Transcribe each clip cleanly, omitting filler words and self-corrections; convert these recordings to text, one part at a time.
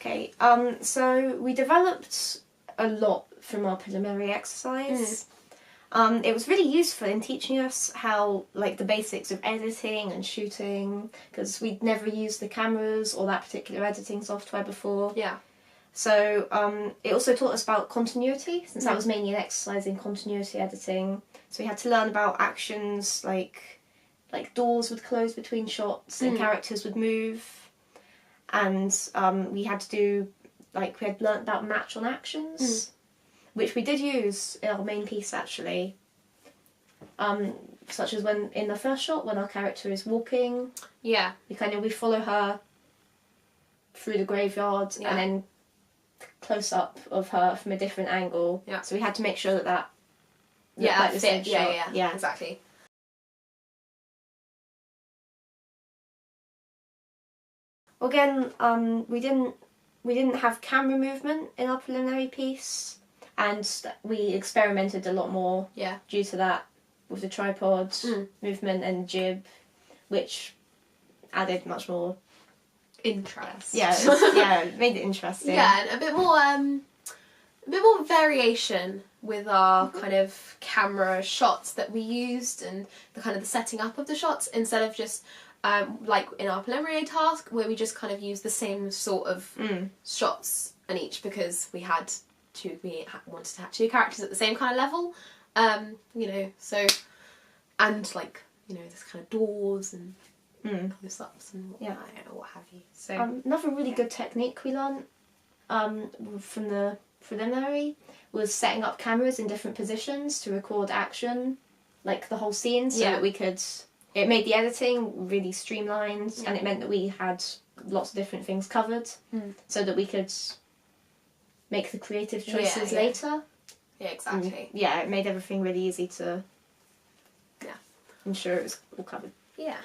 Okay, so we developed a lot from our preliminary exercise. It was really useful in teaching us how, like, the basics of editing and shooting, because we'd never used the cameras or that particular editing software before. Yeah. So it also taught us about continuity, since that was mainly an exercise in continuity editing. So we had to learn about actions like doors would close between shots and characters would move. And we had to do, like, we had learnt about match on actions, which we did use in our main piece, actually. Such as when, in the first shot, when our character is walking. Yeah. We follow her through the graveyard and then close up of her from a different angle. Yeah. So we had to make sure that that fit. fit. Yeah, exactly. Again, we didn't have camera movement in our preliminary piece, and we experimented a lot more due to that with the tripod movement and jib, which added much more interest. Yeah, it made it interesting. Yeah, and a bit more variation with our kind of camera shots that we used and the kind of the setting up of the shots, instead of just like in our preliminary task where we just kind of used the same sort of shots in each, because we wanted to have two characters at the same kind of level, so, and like, there's kind of doors and close-ups and what have you. So another really good technique we learned from the preliminary was setting up cameras in different positions to record action, like the whole scene, so that we could. It made the editing really streamlined, and it meant that we had lots of different things covered, so that we could make the creative choices later. Yeah, exactly. It made everything really easy to ensure it was all covered. Yeah.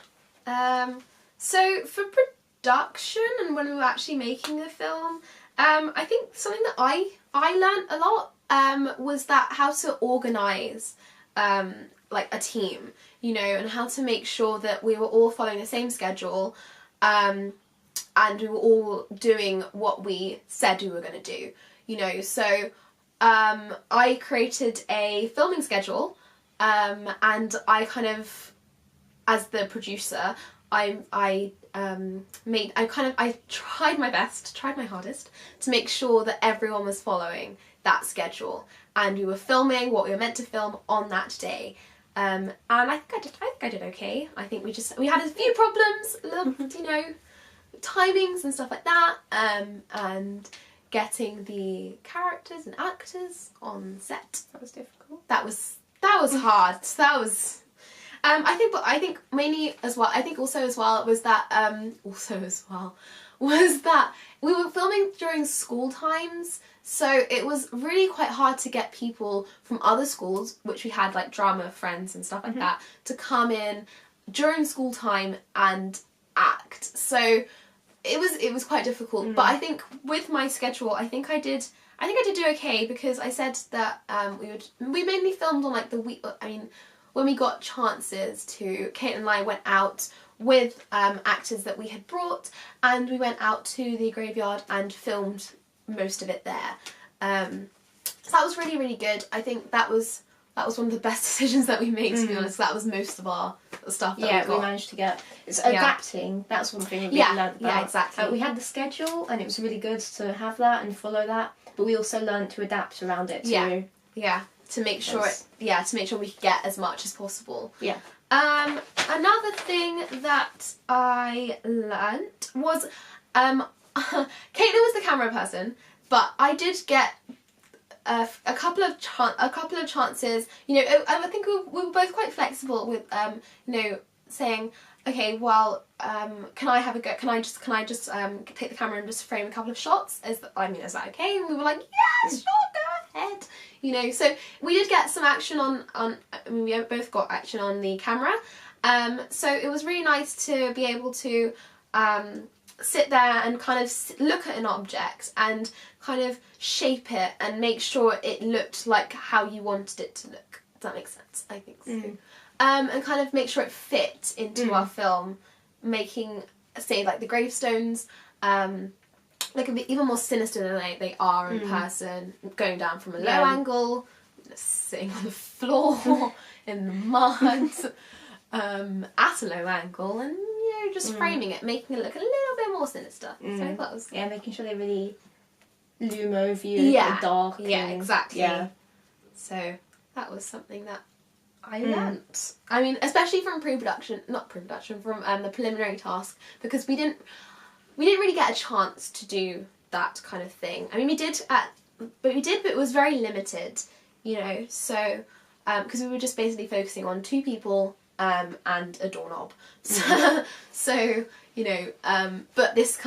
So for production and when we were actually making the film, I think something that I learned a lot was that how to organise like a team, and how to make sure that we were all following the same schedule, and we were all doing what we said we were going to do, So I created a filming schedule, and I kind of, as the producer, I tried my hardest to make sure that everyone was following that schedule, and we were filming what we were meant to film on that day. And I think I did okay. I think we had a few problems, timings and stuff like that, and getting the characters and actors on set. That was difficult. That was hard. That was. I think mainly as well. I think also as well was that we were filming during school times, so it was really quite hard to get people from other schools, which we had like drama friends and stuff like that, to come in during school time and act. So it was quite difficult. But I think with my schedule, I think I did do okay, because I said that we mainly filmed on like the week. I mean, when we got chances to, Kate and I went out with actors that we had brought, and we went out to the graveyard and filmed most of it there. So that was really, really good. I think that was one of the best decisions that we made, to be honest. That was most of our stuff that we managed to get. It's adapting. That's one thing we learned about. Yeah, exactly. We had the schedule, and it was really good to have that and follow that, but we also learned to adapt around it too. Yeah. To make sure we could get as much as possible. Yeah. Another thing that I learnt was, Caitlin was the camera person, but I did get a couple of chances. I think we were both quite flexible with saying, okay, well, can I have a go? Can I just take the camera and just frame a couple of shots? Is that okay? And we were like, yeah, sure, go ahead. So we did get some action we both got action on the camera. So it was really nice to be able to sit there and kind of look at an object and kind of shape it and make sure it looked like how you wanted it to look. Does that make sense? I think so. And kind of make sure it fit into our film, making, say, like the gravestones, like a bit even more sinister than they are in person, going down from a low angle, sitting on the floor in the mud at a low angle, and just framing it, making it look a little bit more sinister. So I thought it was making sure they really loom over you, like dark. Yeah, exactly. Yeah. So that was something that I learnt. I mean, especially from from the preliminary task, because we didn't really get a chance to do that kind of thing. I mean, we did, but it was very limited, so, because we were just basically focusing on 2 people, and a doorknob. So, but this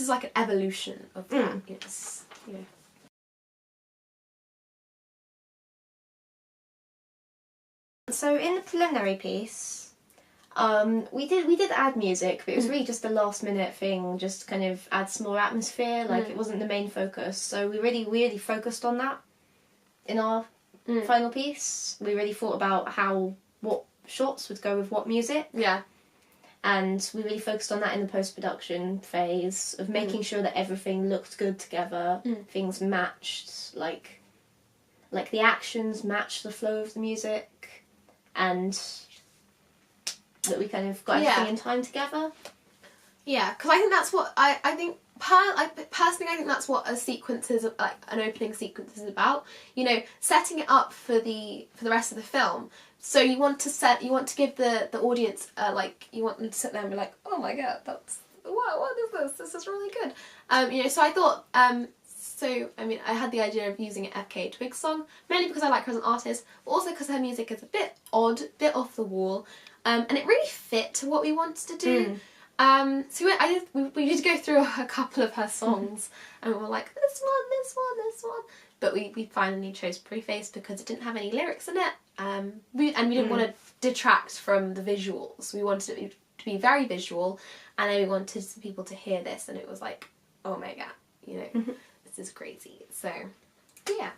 is like an evolution of that, yes, So in the preliminary piece, we did add music, but it was really just a last minute thing, just to kind of add some more atmosphere. Like it wasn't the main focus, so we really focused on that in our final piece. We really thought about what shots would go with what music. Yeah. And we really focused on that in the post-production phase of making sure that everything looked good together, things matched, like the actions matched the flow of the music, and that we kind of got everything in time together. Yeah, because I think that's what I think. Personally, I think that's what a sequence is, like an opening sequence is about. Setting it up for the rest of the film. So you want to give the audience you want them to sit there and be like, oh my god, what is this? This is really good. So I thought I had the idea of using an FKA Twigs song, mainly because I like her as an artist, but also because her music is a bit odd, a bit off the wall, and it really fit to what we wanted to do. So we did go through a couple of her songs, and we were like, this one. But we finally chose Preface because it didn't have any lyrics in it. We didn't want to detract from the visuals. We wanted it to be very visual, and then we wanted people to hear this, and it was like, oh my god, this is crazy. So, yeah.